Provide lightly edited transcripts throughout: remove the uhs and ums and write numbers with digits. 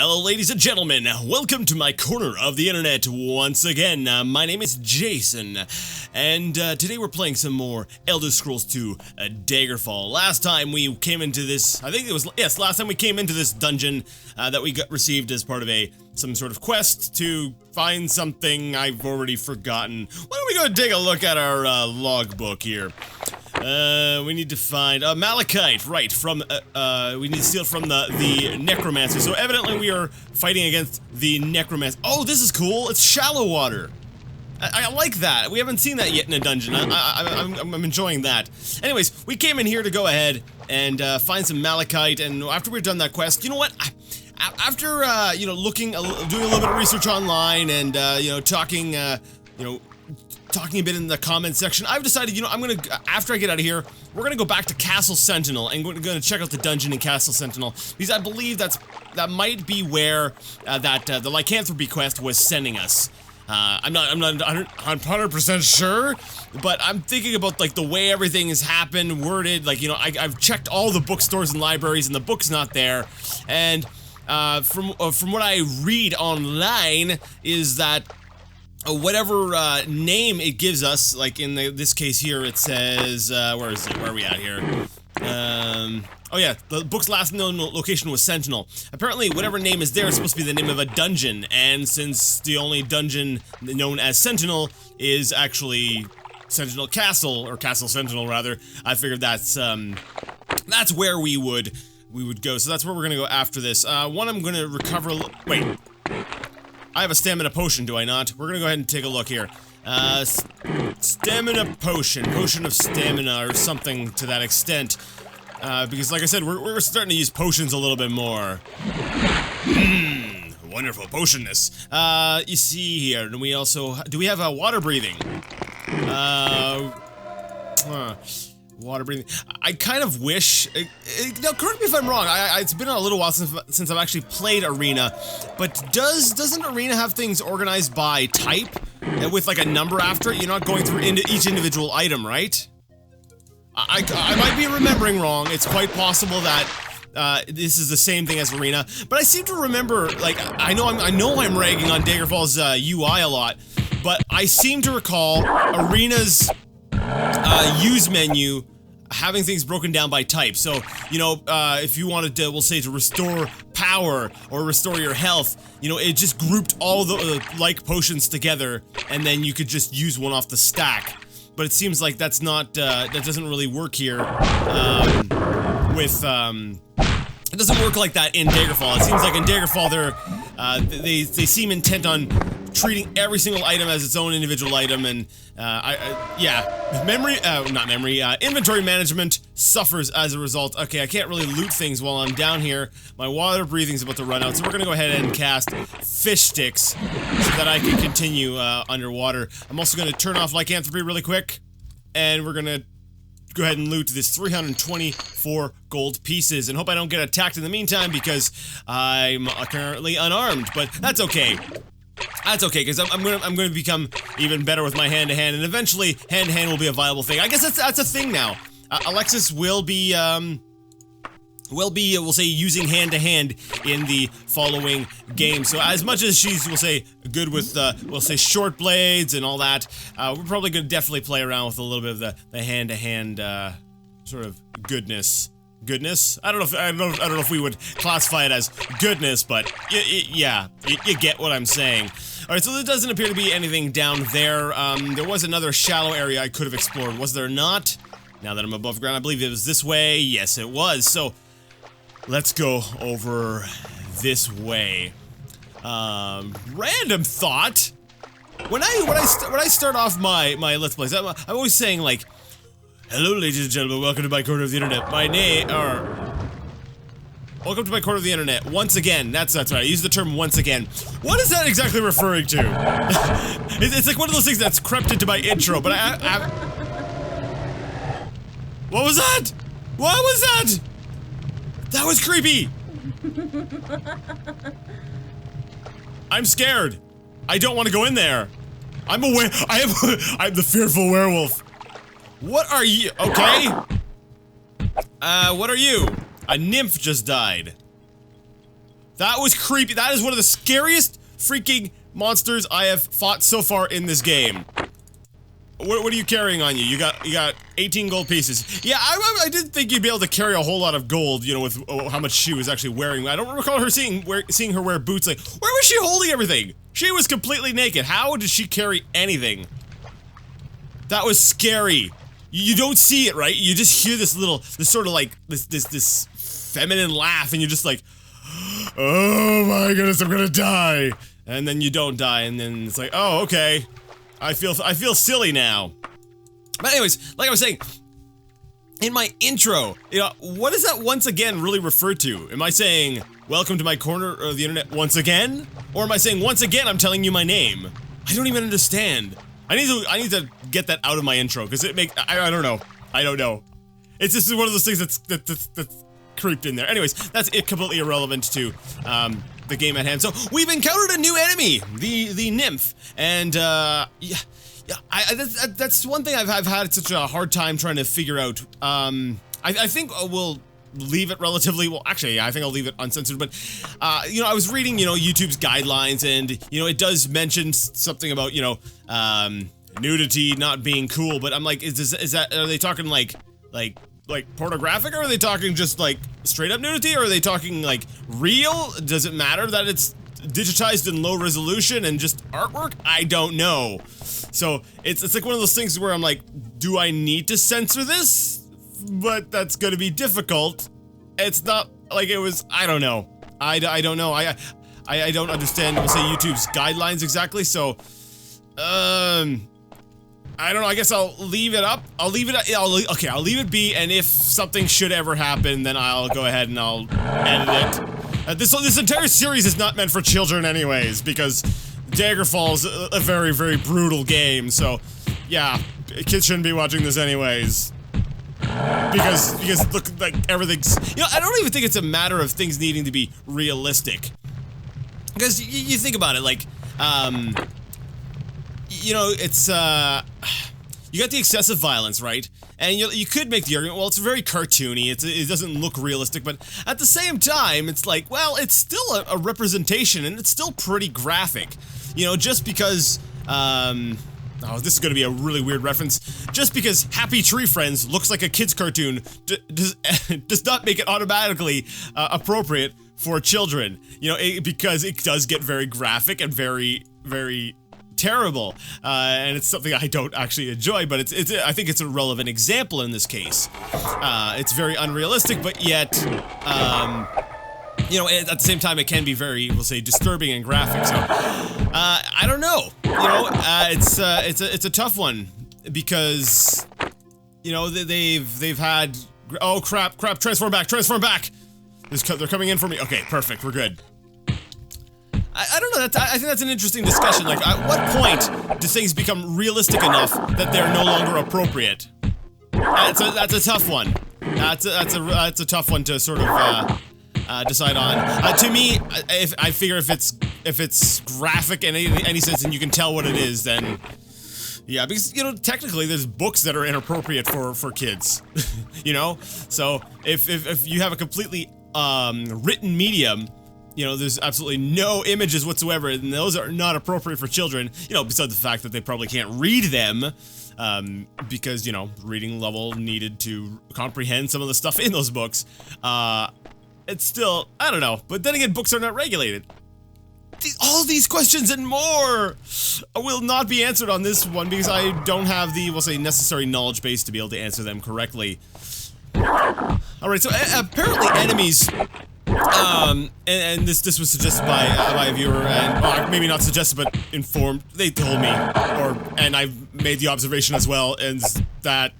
Hello ladies and gentlemen, welcome to my corner of the internet once again. My name is Jason, and today we're playing some more Elder Scrolls 2 Daggerfall. Last time we came into this, last time we came into this dungeon that we received as part of some sort of quest to find something I've already forgotten. Why don't we go take a look at our logbook here? We need to find malachite, right, from, we need to steal from the necromancer. So evidently we are fighting against the necromancer. Oh, this is cool. It's shallow water. I like that. We haven't seen that yet in a dungeon. I'm enjoying that. Anyways, we came in here to go ahead and find some malachite, and after we've done that quest, you know what? After, you know, doing a little bit of research online and, you know, talking a bit in the comment section, I've decided, you know, after I get out of here, we're gonna go back to Castle Sentinel and we're gonna check out the dungeon in Castle Sentinel, because I believe that might be where the lycanthropy quest was sending us. I'm not 100% sure, but I'm thinking about, like, the way everything has happened, worded, like, you know, I've checked all the bookstores and libraries and the book's not there, and from what I read online is that whatever name it gives us, like in this case here, it says, where is it? Where are we at here? Oh yeah, the book's last known location was Sentinel. Apparently, whatever name is there is supposed to be the name of a dungeon, and since the only dungeon known as Sentinel is actually Sentinel Castle, or Castle Sentinel rather, I figured that's where we would go. So that's where we're gonna go after this. One, I'm gonna recover. Wait. I have a stamina potion, do I not? We're gonna go ahead and take a look here. Stamina potion. Potion of stamina, or something to that extent. Because like I said, we're starting to use potions a little bit more. Wonderful potionness. You see here, and we also... Do we have water breathing? Water breathing. I kind of wish... now, correct me if I'm wrong. It's been a little while since I've actually played Arena, but doesn't Arena have things organized by type and with like a number after it? You're not going through each individual item, right? I might be remembering wrong. It's quite possible that this is the same thing as Arena, but I seem to remember, like, I know I'm ragging on Daggerfall's UI a lot, but I seem to recall Arena's use menu having things broken down by type. So, you know, if you wanted to, we'll say, to restore power or restore your health, you know, it just grouped all the like potions together, and then you could just use one off the stack. But it seems like that's not, that doesn't really work here, it doesn't work like that in Daggerfall. It seems like in Daggerfall they seem intent on treating every single item as its own individual item, and inventory management suffers as a result. Okay, I can't really loot things while I'm down here. My water breathing's about to run out, so we're gonna go ahead and cast fish sticks so that I can continue underwater. I'm also gonna turn off lycanthropy really quick, and we're gonna go ahead and loot this 324 gold pieces, and hope I don't get attacked in the meantime because I'm currently unarmed, but that's okay. That's okay, because I'm gonna become even better with my hand-to-hand, and eventually hand-to-hand will be a viable thing. I guess that's a thing now. Alexis will be, we'll say, using hand-to-hand in the following game. So as much as she's, we'll say, good with, we'll say, short blades and all that, we're probably gonna definitely play around with a little bit of the hand-to-hand, sort of goodness. Goodness? I don't know if we would classify it as goodness, but yeah, you get what I'm saying. Alright, so there doesn't appear to be anything down there. There was another shallow area I could have explored, was there not? Now that I'm above ground, I believe it was this way. Yes, it was. So, let's go over this way. Random thought. When I start off my Let's Plays, I'm always saying, like, hello, ladies and gentlemen, welcome to my corner of the internet. Welcome to my corner of the internet. Once again, that's right, I use the term once again. What is that exactly referring to? It's like one of those things that's crept into my intro, but what was that? What was that? That was creepy! I'm scared. I don't want to go in there. I'm I'm the fearful werewolf. What are you? Okay. What are you? A nymph just died. That was creepy. That is one of the scariest freaking monsters I have fought so far in this game. What are you carrying on you? You got 18 gold pieces. Yeah, I didn't think you'd be able to carry a whole lot of gold, you know, with how much she was actually wearing. I don't recall her seeing her wear boots. Like, where was she holding everything? She was completely naked. How did she carry anything? That was scary. You don't see it, right? You just hear this sort of like, this feminine laugh, and you're just like, oh my goodness, I'm gonna die. And then you don't die, and then it's like, oh, okay. I feel silly now. But anyways, like I was saying, in my intro, you know, what does that once again really refer to? Am I saying, welcome to my corner of the internet once again? Or am I saying, once again, I'm telling you my name? I don't even understand. I need to get that out of my intro, because I don't know. I don't know. It's just one of those things that's creeped in there. Anyways, that's it, completely irrelevant to, the game at hand. So we've encountered a new enemy, the nymph, and that's one thing I've had such a hard time trying to figure out. I think we'll leave it relatively well. Actually, I think I'll leave it uncensored. But you know, I was reading, you know, YouTube's guidelines, and you know, it does mention something about, you know, nudity not being cool. But I'm like, is that, are they talking like pornographic, or are they talking just like straight up nudity, or are they talking like real? Does it matter that it's digitized in low resolution and just artwork? I don't know. So it's like one of those things where I'm like, do I need to censor this? But that's gonna be difficult. It's not like it was, I don't know. I don't know. I don't understand, we'll say, YouTube's guidelines exactly, so I don't know, I guess I'll leave it up. I'll leave it be, and if something should ever happen, then I'll go ahead and I'll edit it. This entire series is not meant for children anyways, because Daggerfall is a very, very brutal game, so yeah, kids shouldn't be watching this anyways. Because look, like, everything's, you know, I don't even think it's a matter of things needing to be realistic. Because you think about it, like, you know, it's, you got the excessive violence, right? And you could make the argument, well, it's very cartoony, it doesn't look realistic, but at the same time, it's like, well, it's still a representation, and it's still pretty graphic. You know, just because, oh, this is gonna be a really weird reference. Just because Happy Tree Friends looks like a kid's cartoon does not make it automatically appropriate for children. You know, because it does get very graphic and very, very terrible, and it's something I don't actually enjoy, but I think it's a relevant example in this case. It's very unrealistic, but yet, you know, at the same time, it can be very, we'll say, disturbing and graphic. So, I don't know. You know, it's a tough one, because, you know, they've had, oh crap, transform back. They're coming in for me. Okay, perfect, we're good. I don't know, I think that's an interesting discussion. Like, at what point do things become realistic enough that they're no longer appropriate? That's a tough one. That's a tough one to sort of decide on. To me, I figure if it's graphic in any sense and you can tell what it is, then yeah, because, you know, technically there's books that are inappropriate for kids. You know, so if you have a completely written medium, you know, there's absolutely no images whatsoever, and those are not appropriate for children, you know, besides the fact that they probably can't read them, because, you know, reading level needed to comprehend some of the stuff in those books. It's still, I don't know, but then again, books are not regulated. All these questions and more will not be answered on this one, because I don't have the, we'll say, necessary knowledge base to be able to answer them correctly. Alright, so apparently enemies, and this was suggested by a viewer, and well, maybe not suggested, but informed. They told me, and I've made the observation as well, and that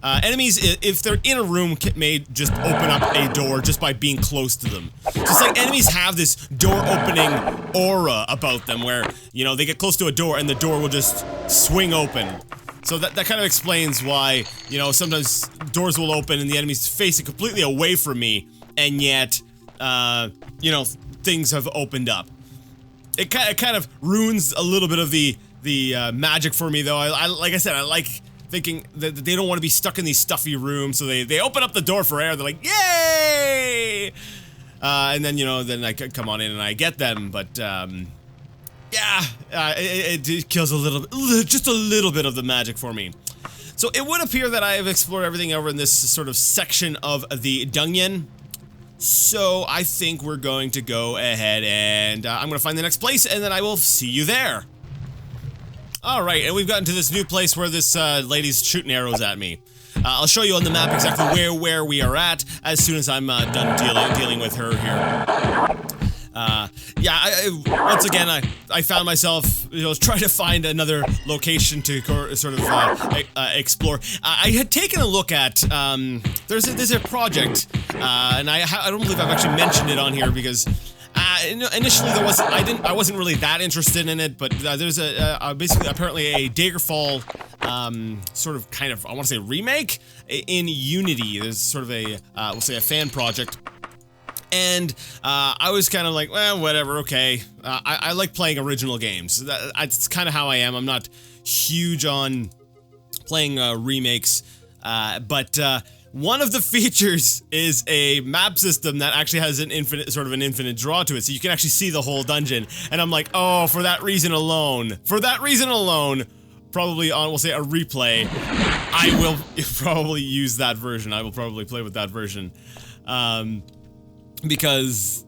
enemies, if they're in a room, may just open up a door just by being close to them. So it's like enemies have this door-opening aura about them, where, you know, they get close to a door and the door will just swing open. So that kind of explains why, you know, sometimes doors will open and the enemy's facing completely away from me, and yet, you know, things have opened up. It kind of ruins a little bit of the magic for me, though. Like I said, I like thinking that they don't want to be stuck in these stuffy rooms, so they open up the door for air. They're like, yay! and then, you know, then I come on in and I get them, but, yeah, it kills just a little bit of the magic for me. So it would appear that I have explored everything over in this sort of section of the dungeon. So I think we're going to go ahead and I'm going to find the next place, and then I will see you there. Alright, and we've gotten to this new place where this lady's shooting arrows at me. I'll show you on the map exactly where we are at as soon as I'm done dealing with her here. Yeah, once again, I found myself, you know, trying to find another location to sort of explore. I had taken a look at there's a project, and I don't believe I've actually mentioned it on here because initially I wasn't really that interested in it, but there's basically apparently a Daggerfall sort of kind of, I want to say, remake in Unity. There's sort of a we'll say a fan project. And I was kind of like, well, whatever, okay. I like playing original games. That's kind of how I am. I'm not huge on playing remakes, but one of the features is a map system that actually has an infinite draw to it, so you can actually see the whole dungeon. And I'm like, oh, for that reason alone, probably on, we'll say, a replay, I will probably use that version. I will probably play with that version. Because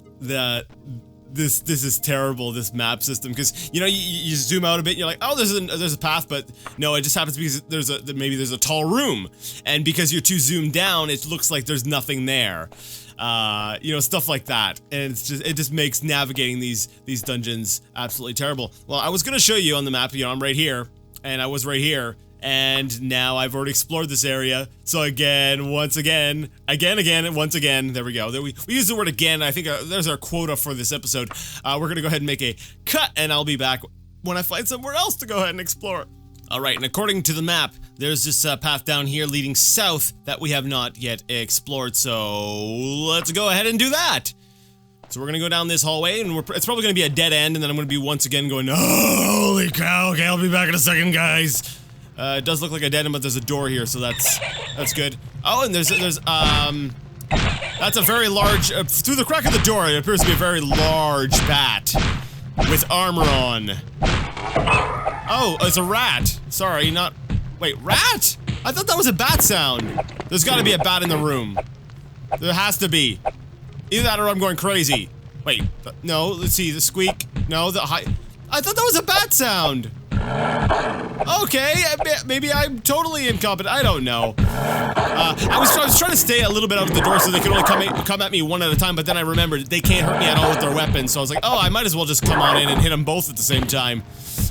this is terrible, this map system, because you know you zoom out a bit and you're like, oh, there's a path, but no, it just happens because maybe there's a tall room, and because you're too zoomed down, it looks like there's nothing there. You know, stuff like that, and it just makes navigating these dungeons absolutely terrible. Well, I was gonna show you on the map, you know, I'm right here, and I was right here. And now I've already explored this area. So again, once again, there we go. We use the word again. I think there's our quota for this episode. We're gonna go ahead and make a cut, and I'll be back when I find somewhere else to go ahead and explore. Alright, and according to the map, there's this path down here leading south that we have not yet explored, so let's go ahead and do that. So we're gonna go down this hallway, and it's probably gonna be a dead end, and then I'm gonna be once again going, oh, holy cow, okay, I'll be back in a second, guys. It does look like a dead end, but there's a door here, so that's good. Oh, and there's that's a very large, through the crack of the door, it appears to be a very large bat with armor on. Oh, it's a rat. Sorry, not, wait, rat? I thought that was a bat sound. There's gotta be a bat in the room. There has to be. Either that or I'm going crazy. Wait, no, let's see, the squeak. No, the high, I thought that was a bat sound. Okay, maybe I'm totally incompetent. I don't know. I was trying to stay a little bit out of the door so they could only come at me one at a time, but then I remembered they can't hurt me at all with their weapons, so I was like, oh, I might as well just come on in and hit them both at the same time.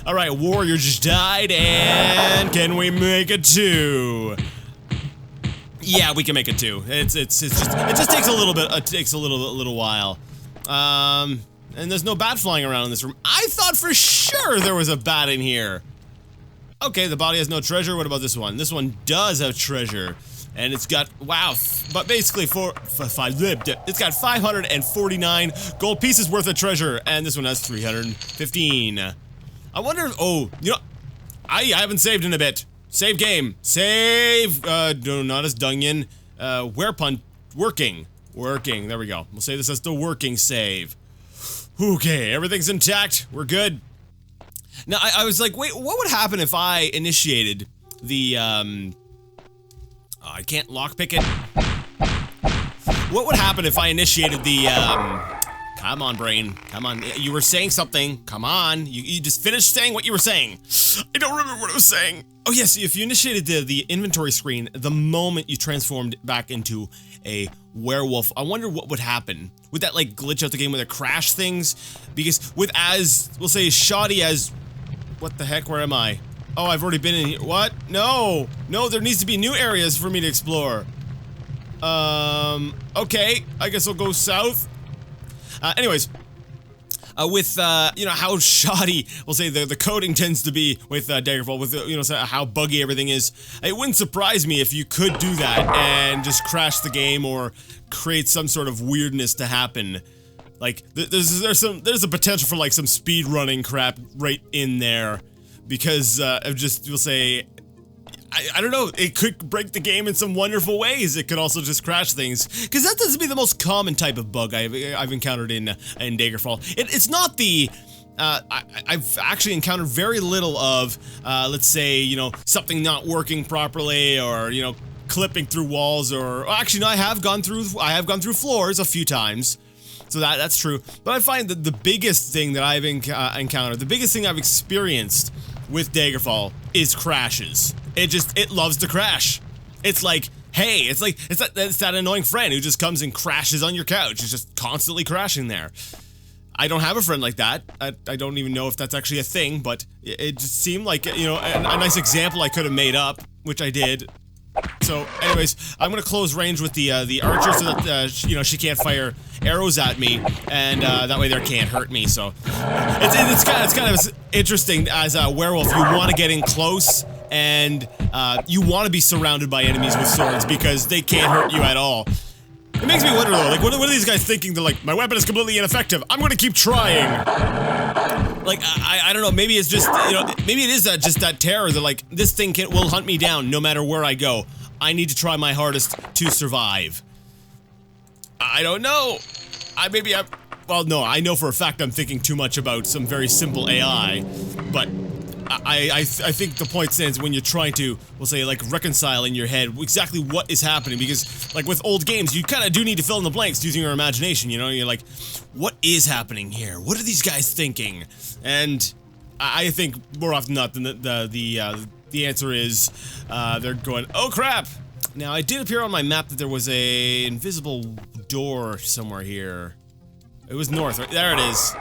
Alright, warrior just died, and can we make it 2? Yeah, we can make it 2. It just takes a little bit, it takes a little while. And there's no bat flying around in this room. I thought for sure there was a bat in here. Okay, the body has no treasure. What about this one? This one does have treasure. And it's got, wow, but basically it's got 549 gold pieces worth of treasure. And this one has 315. I wonder, oh, you know, I haven't saved in a bit. Save game. Save, no, not as dungeon. Working. There we go. We'll say this as the working save. Okay, everything's intact. We're good. Now, I was like, wait, what would happen if I initiated the, oh, I can't lockpick it. What would happen if I initiated the, come on, brain. Come on. You were saying something. Come on. You just finished saying what you were saying. I don't remember what I was saying. Oh, yes, if you initiated the inventory screen the moment you transformed back into a werewolf, I wonder what would happen. Would that, like, glitch out the game with it crash things? Because with as, we'll say, shoddy as, what the heck, where am I? Oh, I've already been in here. What? No, there needs to be new areas for me to explore. Okay, I guess I'll go south. Anyways, with, you know, how shoddy, we'll say, the coding tends to be with, Daggerfall, with, you know, how buggy everything is, it wouldn't surprise me if you could do that and just crash the game or create some sort of weirdness to happen. Like, there's a potential for, like, some speed running crap right in there, because, of just, we'll say, I don't know, it could break the game in some wonderful ways. It could also just crash things, because that tends to be the most common type of bug I've encountered in Daggerfall. It's not the... I've actually encountered very little of, let's say, you know, something not working properly, or, you know, clipping through walls, or... Actually, no, I have gone through floors a few times. So that's true. But I find that the biggest thing that I've encountered, the biggest thing I've experienced with Daggerfall is crashes. It loves to crash. It's like, hey, it's that annoying friend who just comes and crashes on your couch. It's just constantly crashing there. I don't have a friend like that. I don't even know if that's actually a thing, but it just seemed like, you know, a nice example I could have made up, which I did. So, anyways, I'm gonna close range with the archer so that, you know, she can't fire arrows at me, and that way they can't hurt me. So, it's kind of interesting as a werewolf. You want to get in close, and you want to be surrounded by enemies with swords because they can't hurt you at all. It makes me wonder though, like, what are these guys thinking? They're like, my weapon is completely ineffective. I'm gonna keep trying. Like, I don't know, maybe it's just, you know, maybe it is just that terror that, like, this thing will hunt me down no matter where I go. I need to try my hardest to survive. I don't know. Well, no, I know for a fact I'm thinking too much about some very simple AI, but I think the point stands when you're trying to, we'll say, like, reconcile in your head exactly what is happening, because, like, with old games, you kind of do need to fill in the blanks using your imagination, you know? You're like, what is happening here? What are these guys thinking? And I think more often than not, the answer is, they're going, oh crap! Now, it did appear on my map that there was a invisible door somewhere here. It was north, right? There it is.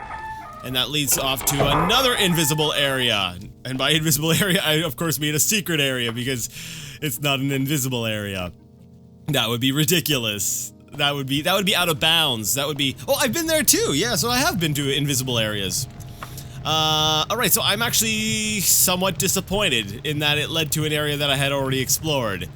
And that leads off to another invisible area. And by invisible area, I of course mean a secret area, because it's not an invisible area. That would be ridiculous. That would be out of bounds. That would be... Oh, I've been there too! Yeah, so I have been to invisible areas. Alright, so I'm actually somewhat disappointed in that it led to an area that I had already explored.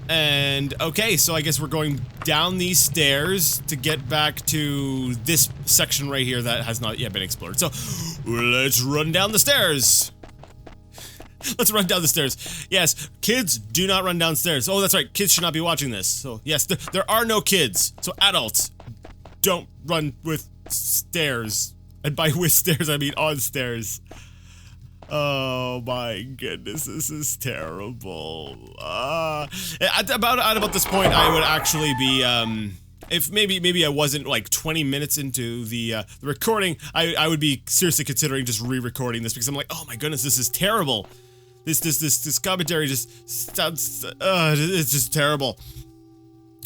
And, okay, so I guess we're going down these stairs to get back to this section right here that has not yet been explored. So, let's run down the stairs! Let's run down the stairs. Yes, kids, do not run downstairs. Oh, that's right, kids should not be watching this. So, yes, there are no kids. So, adults, don't run with stairs. And by with stairs, I mean on stairs. Oh my goodness, this is terrible. At about this point, I would actually be, if maybe I wasn't like 20 minutes into the recording, I would be seriously considering just re-recording this, because I'm like, oh my goodness, this is terrible. This commentary just sounds, it's just terrible.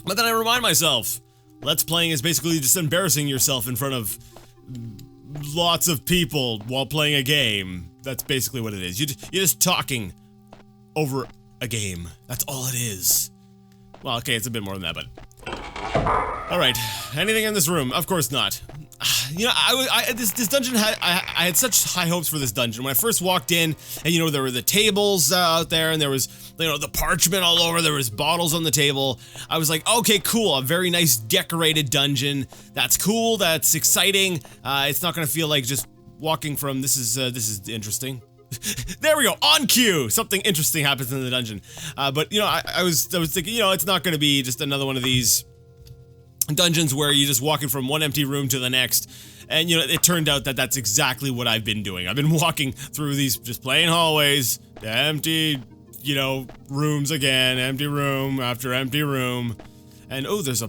But then I remind myself, Let's Playing is basically just embarrassing yourself in front of lots of people while playing a game. That's basically what it is. You're just talking over a game. That's all it is. Well, okay, it's a bit more than that, but... Alright, anything in this room? Of course not. You know, this dungeon I had such high hopes for this dungeon. When I first walked in, and you know, there were the tables out there, and there was, you know, the parchment all over, there was bottles on the table. I was like, okay, cool, a very nice decorated dungeon. That's cool, that's exciting. It's not gonna feel like just walking from, this is interesting. There we go, on cue! Something interesting happens in the dungeon. But, you know, I was thinking, you know, it's not gonna be just another one of these dungeons where you're just walking from one empty room to the next. And, you know, it turned out that that's exactly what I've been doing. I've been walking through these just plain hallways, empty, you know, rooms again, empty room after empty room. And, oh, this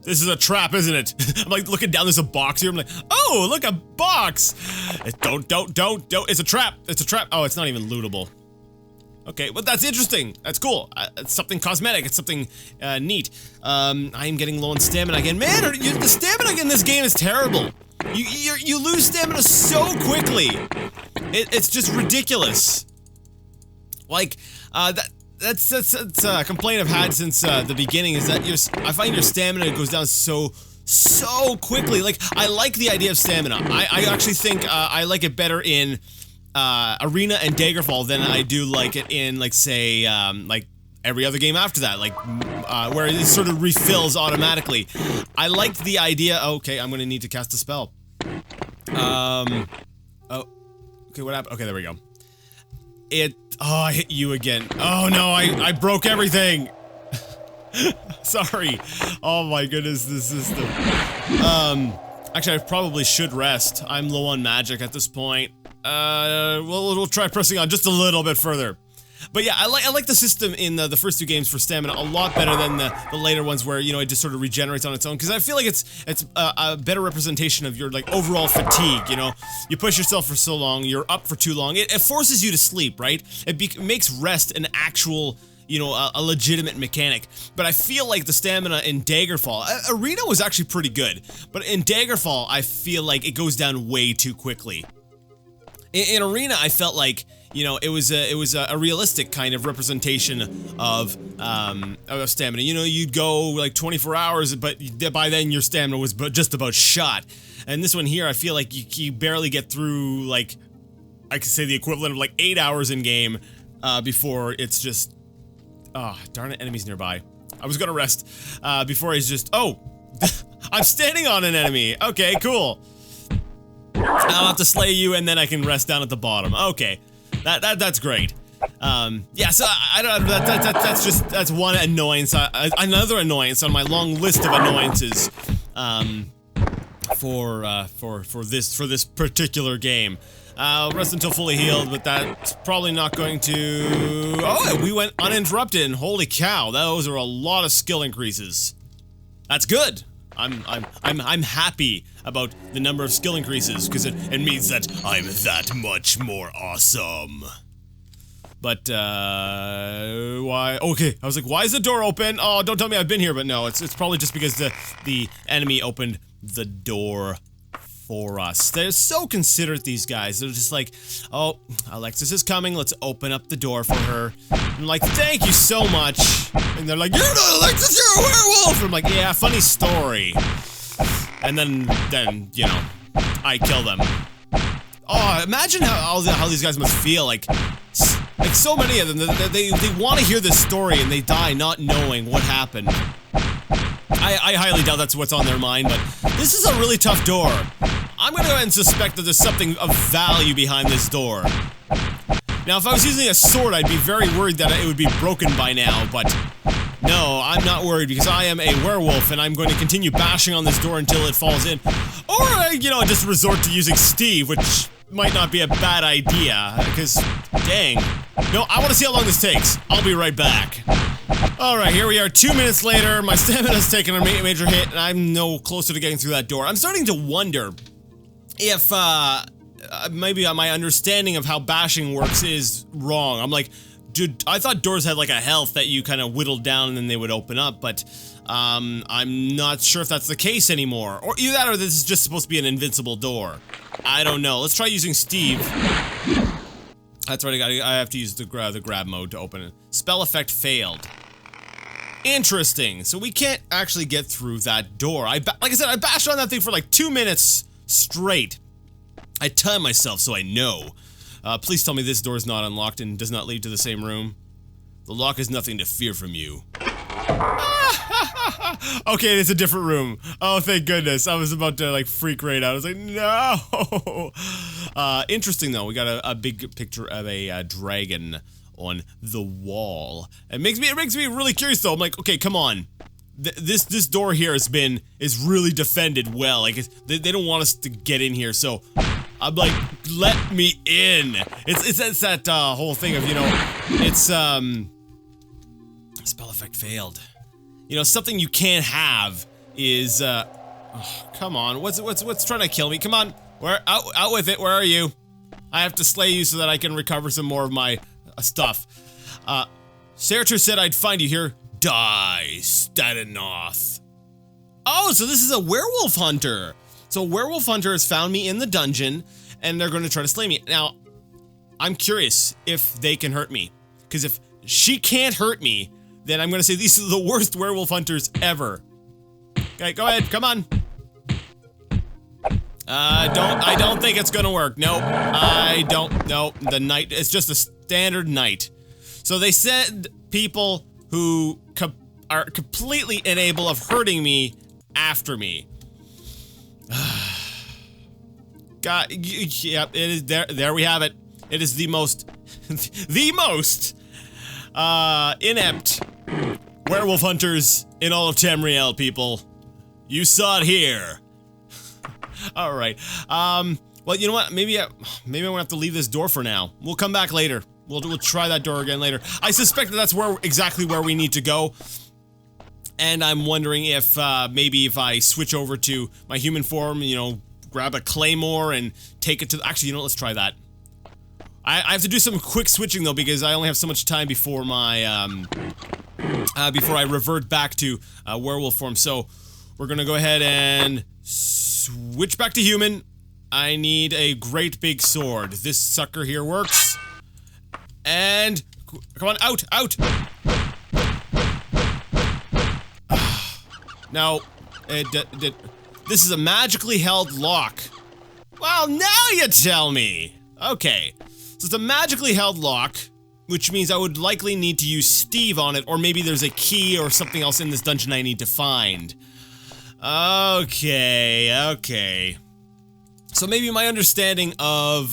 is a trap, isn't it? I'm like looking down, there's a box here, I'm like, oh, look, a box! Don't, it's a trap, it's a trap. Oh, it's not even lootable. Okay, well, that's interesting. That's cool. It's something cosmetic. It's something neat. I am getting low on stamina again. Man, the stamina in this game is terrible. You lose stamina so quickly. It's just ridiculous. Like, that's a complaint I've had since the beginning, is that I find your stamina goes down so quickly. Like, I like the idea of stamina. I actually think I like it better in Arena and Daggerfall than I do like it in, like, say, like every other game after that, like, where it sort of refills automatically. I liked the idea. Okay, I'm gonna need to cast a spell. Oh, okay, what happened? Okay, there we go. Oh, I hit you again. Oh no, I broke everything. Sorry. Oh my goodness, this system. Actually, I probably should rest. I'm low on magic at this point. We'll try pressing on just a little bit further. But yeah, I like the system in the first two games for stamina a lot better than the later ones where, you know, it just sort of regenerates on its own, because I feel like it's a better representation of your, like, overall fatigue, you know? You push yourself for so long, you're up for too long, it forces you to sleep, right? It makes rest an actual, you know, a legitimate mechanic. But I feel like the stamina in Daggerfall, Arena was actually pretty good, but in Daggerfall, I feel like it goes down way too quickly. In Arena, I felt like, you know, it was a realistic kind of representation of stamina. You know, you'd go like 24 hours, but by then your stamina was just about shot. And this one here, I feel like you barely get through, like, I could say the equivalent of like 8 hours in game before it's just, oh, darn it, enemies nearby. I was gonna rest before he's just, oh, I'm standing on an enemy. Okay, cool. I'll have to slay you and then I can rest down at the bottom. Okay. That's great. Yeah, so I don't, that's one annoyance, another annoyance on my long list of annoyances, for this particular game. I'll rest until fully healed, but that's probably not going to, oh, we went uninterrupted, and holy cow, those are a lot of skill increases. That's good. I'm happy about the number of skill increases, because it means that I'm that much more awesome. But, why? Okay, I was like, why is the door open? Oh, don't tell me I've been here, but no, it's probably just because the enemy opened the door for us. They're so considerate, these guys. They're just like, oh, Alexis is coming, let's open up the door for her. I'm like, thank you so much. And they're like, you're not Alexis, you're a werewolf! I'm like, yeah, funny story. And then, you know, I kill them. Oh, imagine how these guys must feel, like so many of them, they want to hear this story and they die not knowing what happened. I highly doubt that's what's on their mind, but this is a really tough door. I'm gonna go ahead and suspect that there's something of value behind this door. Now, if I was using a sword, I'd be very worried that it would be broken by now, but no, I'm not worried because I am a werewolf and I'm going to continue bashing on this door until it falls in. Or, you know, just resort to using Steve, which might not be a bad idea, because, dang. No, I want to see how long this takes. I'll be right back. Alright, here we are, 2 minutes later, my stamina's taken a major hit, and I'm no closer to getting through that door. I'm starting to wonder if, maybe my understanding of how bashing works is wrong. I'm like, dude, I thought doors had like a health that you kind of whittled down and then they would open up, but, I'm not sure if that's the case anymore. Or either that or this is just supposed to be an invincible door. I don't know. Let's try using Steve. That's right, I have to use the grab mode to open it. Spell effect failed. Interesting. So we can't actually get through that door. Like I said, I bashed on that thing for like 2 minutes straight. I time myself so I know. Please tell me this door is not unlocked and does not lead to the same room. The lock is nothing to fear from you. Okay, it's a different room. Oh, thank goodness. I was about to, like, freak right out. I was like, no! Interesting, though. We got a big picture of a dragon on the wall. It makes me really curious, though. I'm like, okay, come on. This door here is really defended well. Like, they don't want us to get in here, so I'm like, let me in. It's that whole thing of, you know, it's spell effect failed. You know, something you can't have is oh, come on. What's trying to kill me? Come on. Out with it. Where are you? I have to slay you so that I can recover some more of my stuff. Searcher said I'd find you here. Die, Stadinoth. Oh, so this is a werewolf hunter. So a werewolf hunter has found me in the dungeon, and they're going to try to slay me. Now, I'm curious if they can hurt me. Because if she can't hurt me, then I'm going to say these are the worst werewolf hunters ever. Okay, go ahead, come on. I don't think it's going to work. Nope, nope, the knight, it's just a standard knight. So they said people who are completely unable of hurting me after me. God, yep, it is there we have it. It is the most the most inept werewolf hunters in all of Tamriel, people. You saw it here. All right. Well, you know what? Maybe I'm gonna have to leave this door for now. We'll come back later. We'll try that door again later. I suspect that that's exactly where we need to go. And I'm wondering if maybe if I switch over to my human form, you know, grab a claymore and take it to. Actually, you know, let's try that. I have to do some quick switching though because I only have so much time before my before I revert back to werewolf form. So we're gonna go ahead and switch back to human. I need a great big sword. This sucker here works. And come on, out, out. No, this is a magically held lock. Well, now you tell me. Okay, so it's a magically held lock, which means I would likely need to use Steve on it, or maybe there's a key or something else in this dungeon I need to find. Okay, okay. So maybe my understanding of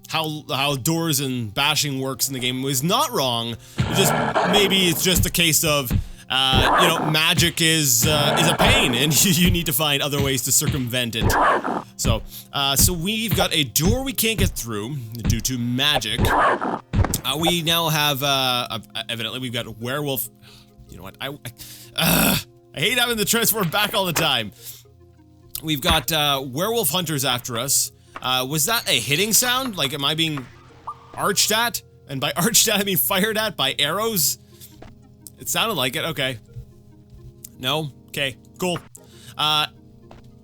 how doors and bashing works in the game was not wrong. Just maybe it's just a case of you know, magic is a pain, and you need to find other ways to circumvent it. So we've got a door we can't get through due to magic. We now have evidently we've got a werewolf. You know what? I hate having to transform back all the time. We've got werewolf hunters after us. Was that a hitting sound? Like, am I being arched at? And by arched at, I mean fired at by arrows? It sounded like it. Okay. No? Okay. Cool. Okay,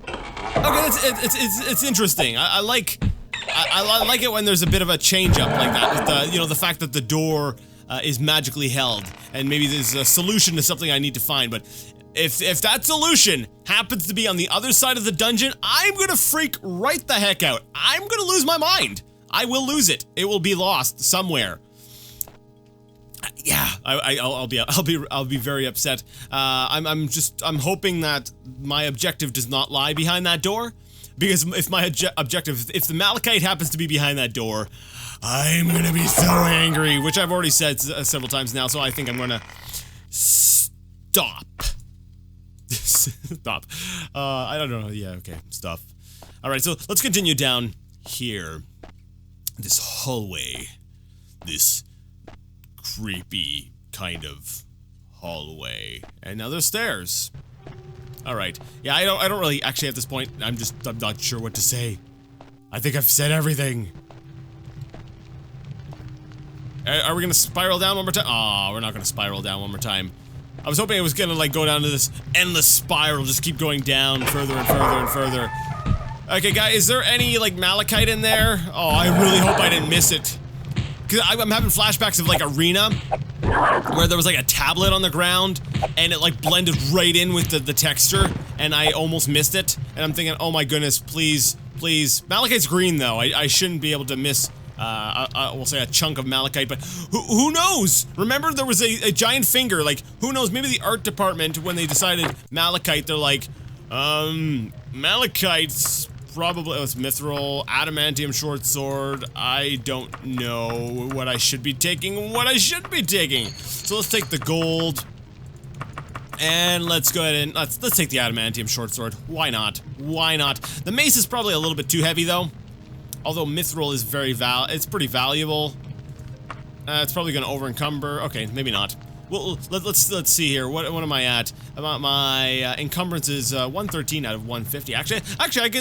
it's interesting. I like it when there's a bit of a change up like that. With the, you know, the fact that the door is magically held, and maybe there's a solution to something I need to find. But if that solution happens to be on the other side of the dungeon, I'm gonna freak right the heck out. I'm gonna lose my mind. I will lose it. It will be lost somewhere. Yeah, I'll be very upset. I'm hoping that my objective does not lie behind that door, because if my objective, if the Malachite happens to be behind that door, I'm gonna be so angry, which I've already said several times now. So I think I'm gonna stop. Stop. I don't know. Yeah. Okay. Stop. All right. So let's continue down here. This hallway. This creepy kind of hallway, and now there's stairs. All right, yeah, I don't really actually at this point. I'm not sure what to say. I think I've said everything. Are we gonna spiral down one more time? Oh, we're not gonna spiral down one more time. I was hoping it was gonna like go down to this endless spiral, just keep going down further and further and further. Okay, guys, is there any like malachite in there? Oh, I really hope I didn't miss it. Cause I'm having flashbacks of like Arena, where there was like a tablet on the ground, and it like blended right in with the texture, and I almost missed it. And I'm thinking, oh my goodness, please, please. Malachite's green though. I shouldn't be able to miss, we'll say a chunk of malachite, but who knows? Remember there was a giant finger, like, who knows? Maybe the art department, when they decided malachite, they're like, malachite's probably, it's mithril, adamantium short sword. I don't know what I should be taking, So let's take the gold. And let's go ahead and, let's take the adamantium short sword. Why not? Why not? The mace is probably a little bit too heavy though. Although mithril is it's pretty valuable. It's probably gonna over-encumber. Okay, maybe not. Well, let's see here. What am I at? My encumbrance is 113 out of 150. Actually,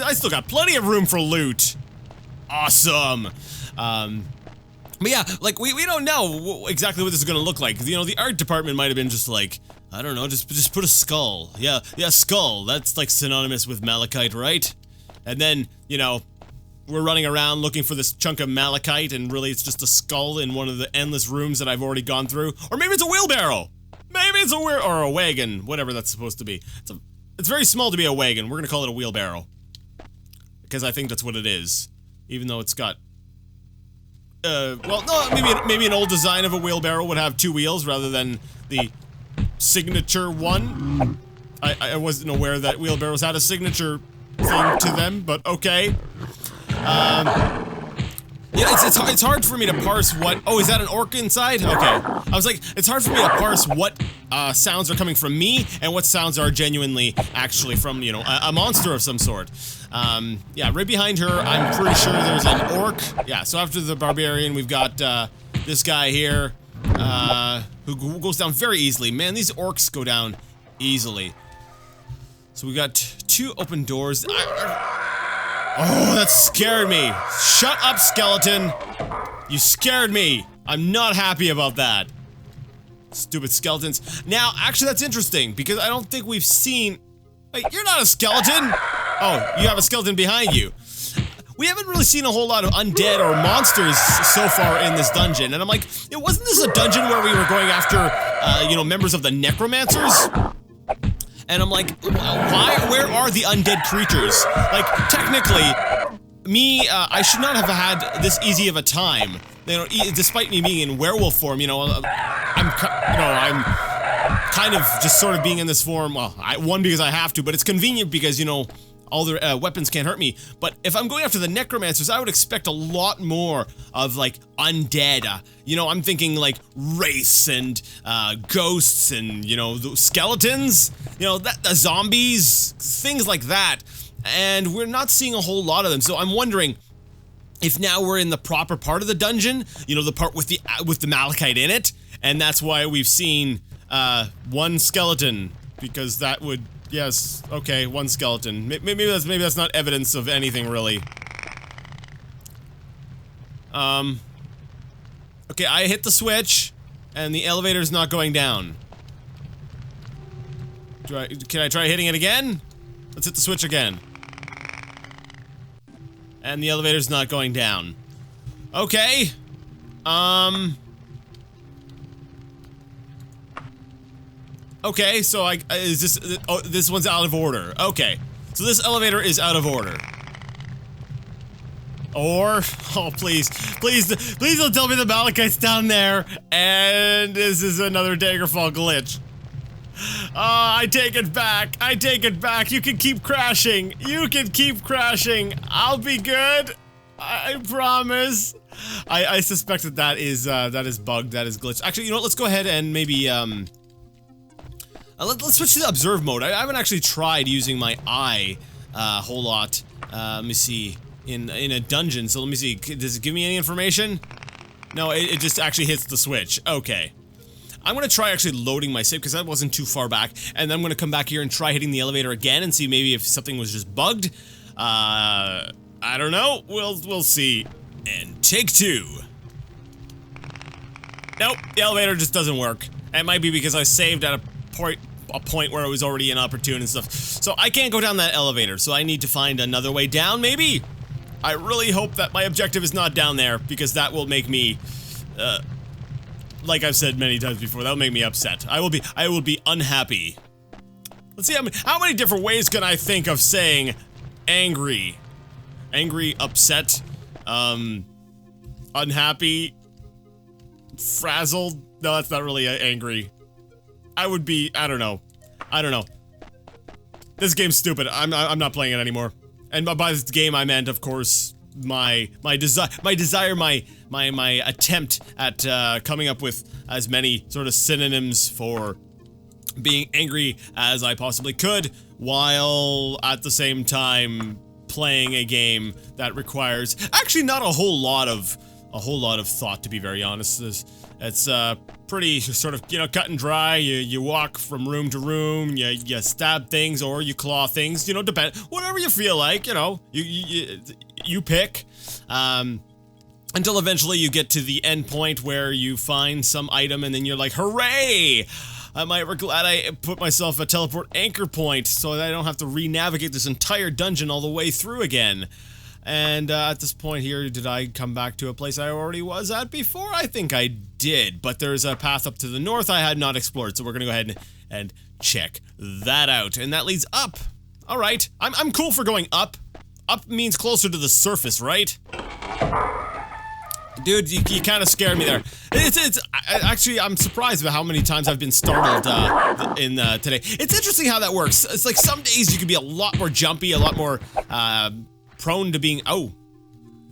I still got plenty of room for loot. Awesome. But yeah, like we don't know exactly what this is gonna look like. You know, the art department might have been just like, I don't know, just put a skull. Yeah, skull. That's like synonymous with malachite, right? And then, you know, we're running around looking for this chunk of malachite, and really it's just a skull in one of the endless rooms that I've already gone through. Or maybe it's a wheelbarrow! Maybe it's or a wagon, whatever that's supposed to be. It's very small to be a wagon. We're gonna call it a wheelbarrow. Because I think that's what it is. Even though it's got... well, no, maybe an old design of a wheelbarrow would have two wheels rather than the signature one. I wasn't aware that wheelbarrows had a signature thing to them, but okay. Yeah, it's hard for me to parse what. Oh, is that an orc inside? Okay. I was like, it's hard for me to parse what sounds are coming from me and what sounds are genuinely actually from, you know, a monster of some sort. Yeah, right behind her, I'm pretty sure there's an orc. Yeah, so after the barbarian, we've got this guy here who goes down very easily. Man, these orcs go down easily. So we got 2 open doors. Oh, that scared me. Shut up, skeleton. You scared me. I'm not happy about that. Stupid skeletons. Now, actually, that's interesting, because I don't think we've seen... Wait, you're not a skeleton! Oh, you have a skeleton behind you. We haven't really seen a whole lot of undead or monsters so far in this dungeon, and I'm like, wasn't this a dungeon where we were going after, you know, members of the necromancers? And I'm like, where are the undead creatures? Like, technically, I should not have had this easy of a time. You know, despite me being in werewolf form, you know, I'm kind of just sort of being in this form. Well, one, because I have to, but it's convenient because, you know, all their weapons can't hurt me. But if I'm going after the necromancers, I would expect a lot more of, like, undead. You know, I'm thinking, like, wraiths and ghosts and, you know, the skeletons. You know, the zombies, things like that. And we're not seeing a whole lot of them. So I'm wondering if now we're in the proper part of the dungeon. You know, the part with the malachite in it. And that's why we've seen 1 skeleton. Because that would... Yes, okay, 1 skeleton. Maybe that's not evidence of anything, really. Okay, I hit the switch, and the elevator's not going down. Can I try hitting it again? Let's hit the switch again. And the elevator's not going down. Okay. Okay, so is this, oh, this one's out of order. Okay, so this elevator is out of order. Or, oh please don't tell me the malachite's down there, and this is another Daggerfall glitch. I take it back, you can keep crashing, I'll be good, I promise. I suspect that is bugged, that is glitched. Actually, you know what, let's go ahead and maybe, let's switch to the observe mode. I haven't actually tried using my eye a whole lot. Let me see. In a dungeon, so let me see. Does it give me any information? No, it just actually hits the switch. Okay. I'm gonna try actually loading my save, because that wasn't too far back, and then I'm gonna come back here and try hitting the elevator again and see maybe if something was just bugged. I don't know. We'll see. And take 2. Nope, the elevator just doesn't work. It might be because I saved at a point where it was already inopportune and stuff. So I can't go down that elevator, so I need to find another way down, maybe? I really hope that my objective is not down there, because that will make me, like I've said many times before, that'll make me upset. I will be unhappy. Let's see how many different ways can I think of saying angry? Angry, upset, unhappy, frazzled. No, that's not really angry. I would be, I don't know. This game's stupid. I'm not playing it anymore. And by this game, I meant, of course, my attempt at coming up with as many sort of synonyms for being angry as I possibly could, while at the same time playing a game that requires actually not a whole lot of thought, to be very honest. It's pretty sort of, you know, cut and dry. You walk from room to room, you stab things or you claw things, you know, whatever you feel like, you know, you pick, until eventually you get to the end point where you find some item and then you're like, hooray! We're glad I put myself a teleport anchor point so that I don't have to re-navigate this entire dungeon all the way through again. And at this point here, did I come back to a place I already was at before? I think I did, but there's a path up to the north I had not explored, so we're gonna go ahead and check that out. And that leads up. Alright, I'm cool for going up. Up means closer to the surface, right? Dude, you kind of scared me there. Actually, I'm surprised about how many times I've been startled today. It's interesting how that works. It's like some days you can be a lot more jumpy, a lot more prone to being, oh,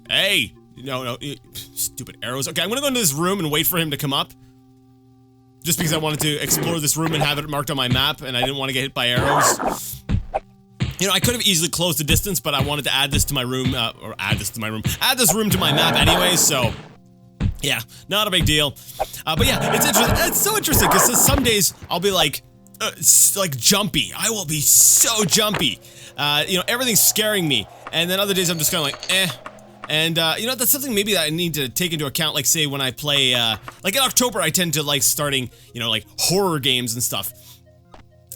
hey, No, stupid arrows. Okay, I'm gonna go into this room and wait for him to come up. Just because I wanted to explore this room and have it marked on my map, and I didn't want to get hit by arrows. You know, I could have easily closed the distance, but I wanted to add this to my room, add this room to my map anyway, so... Yeah, not a big deal. But yeah, it's interesting. It's so interesting, because some days I'll be like jumpy. I will be so jumpy. You know, everything's scaring me. And then other days I'm just kind of like, eh. And, you know, that's something maybe that I need to take into account, like, say, when I play, like, in October, I tend to like starting, you know, like, horror games and stuff.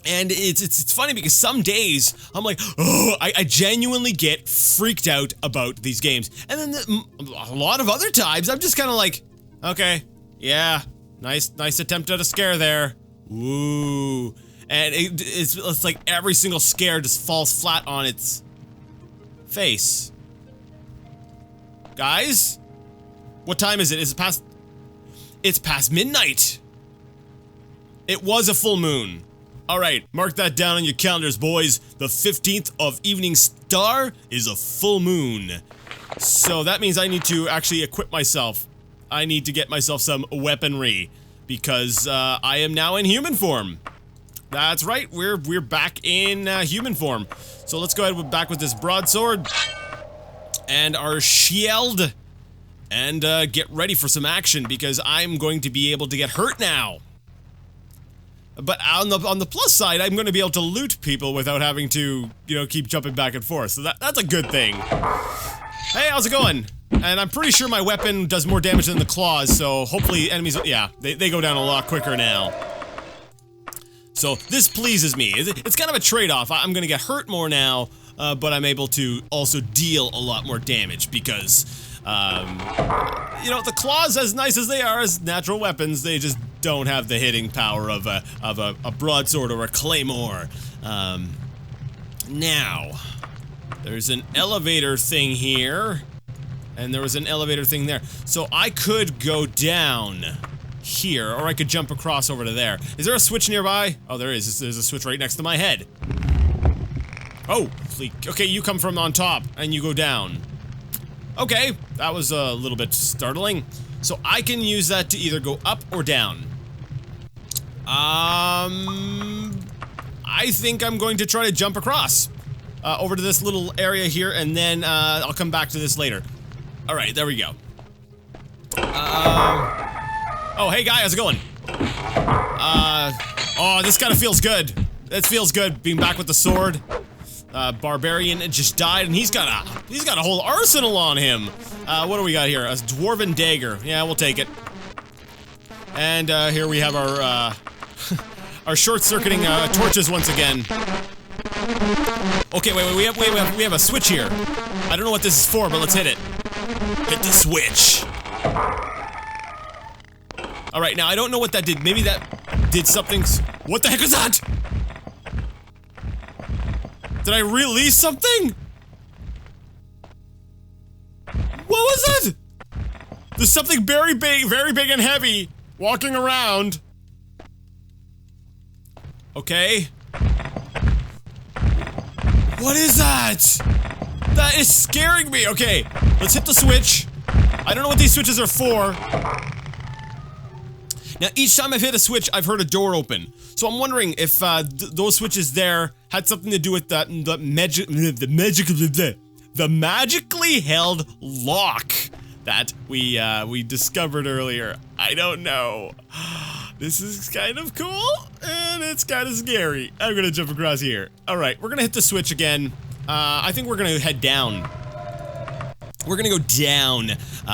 And it's funny because some days, I'm like, oh, I genuinely get freaked out about these games. And then a lot of other times, I'm just kind of like, okay, yeah, nice attempt at a scare there. Woo. And it's like every single scare just falls flat on its face. Guys? What time is it? Is it past? It's past midnight. It was a full moon. Alright, mark that down on your calendars, boys. The 15th of Evening Star is a full moon. So that means I need to actually equip myself. I need to get myself some weaponry. Because I am now in human form. That's right, we're back in human form. So let's go ahead back with this broadsword. And our shield. And get ready for some action because I'm going to be able to get hurt now. But on the plus side, I'm going to be able to loot people without having to, you know, keep jumping back and forth. So that's a good thing. Hey, how's it going? And I'm pretty sure my weapon does more damage than the claws, so hopefully enemies, yeah, they go down a lot quicker now. So this pleases me. It's kind of a trade-off. I'm going to get hurt more now, but I'm able to also deal a lot more damage because, you know, the claws, as nice as they are as natural weapons, they just don't have the hitting power of a broadsword or a claymore. Now, there's an elevator thing here, and there was an elevator thing there. So I could go down here, or I could jump across over to there. Is there a switch nearby? Oh, there is. There's a switch right next to my head. Oh, okay, you come from on top, and you go down. Okay, that was a little bit startling. So I can use that to either go up or down. I think I'm going to try to jump across over to this little area here, and then I'll come back to this later. All right, there we go. Oh, hey guy, how's it going? Oh, this kind of feels good. It feels good being back with the sword. Barbarian just died, and he's got a whole arsenal on him. What do we got here? A dwarven dagger. Yeah, we'll take it. And here we have our our short-circuiting torches once again. Okay, wait, we have a switch here. I don't know what this is for, but let's hit it. Hit the switch. All right, now I don't know what that did. Maybe that did something. What the heck is that? Did I release something? What was it? There's something very big and heavy walking around. Okay. What is that? That is scaring me. Okay, let's hit the switch. I don't know what these switches are for. Now, each time I've hit a switch, I've heard a door open. So I'm wondering if those switches there had something to do with the magically held lock that we discovered earlier. I don't know. This is kind of cool, and it's kind of scary. I'm gonna jump across here. All right, we're gonna hit the switch again. I think we're gonna head down. We're gonna go down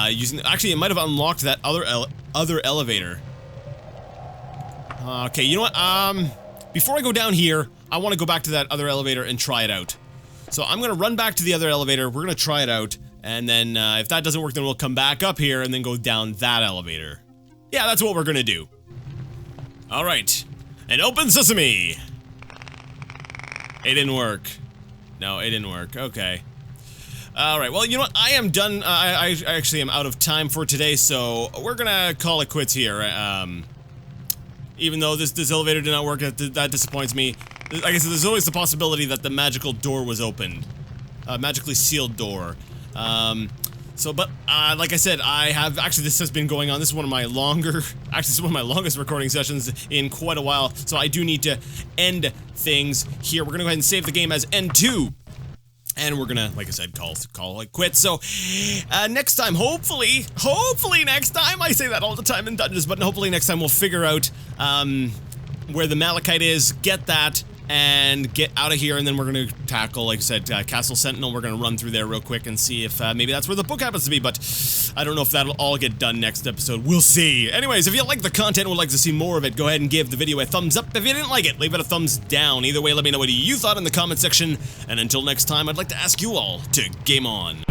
using. Actually, it might have unlocked that other elevator. Okay, you know what? Before I go down here, I want to go back to that other elevator and try it out. So I'm gonna run back to the other elevator. We're gonna try it out, and then if that doesn't work, then we'll come back up here and then go down that elevator. Yeah, that's what we're gonna do. All right, and open sesame. It didn't work. No, it didn't work. Okay. All right. Well, you know what? I am done. I actually am out of time for today, so we're gonna call it quits here. Even though this elevator did not work, that disappoints me. I guess there's always the possibility that the magical door was opened. Magically sealed door. So, but, like I said, actually this has been going on, this is one of my longest recording sessions in quite a while, so I do need to end things here. We're gonna go ahead and save the game as N2. And we're gonna, like I said, call it quits. So, next time, hopefully next time, I say that all the time in dungeons, but hopefully next time we'll figure out, where the Malachite is, get that, and get out of here, and then we're gonna tackle, like I said, Castle Sentinel. We're gonna run through there real quick and see if, maybe that's where the book happens to be, but I don't know if that'll all get done next episode. We'll see. Anyways, if you like the content and would like to see more of it, go ahead and give the video a thumbs up. If you didn't like it, leave it a thumbs down. Either way, let me know what you thought in the comment section, and until next time, I'd like to ask you all to game on.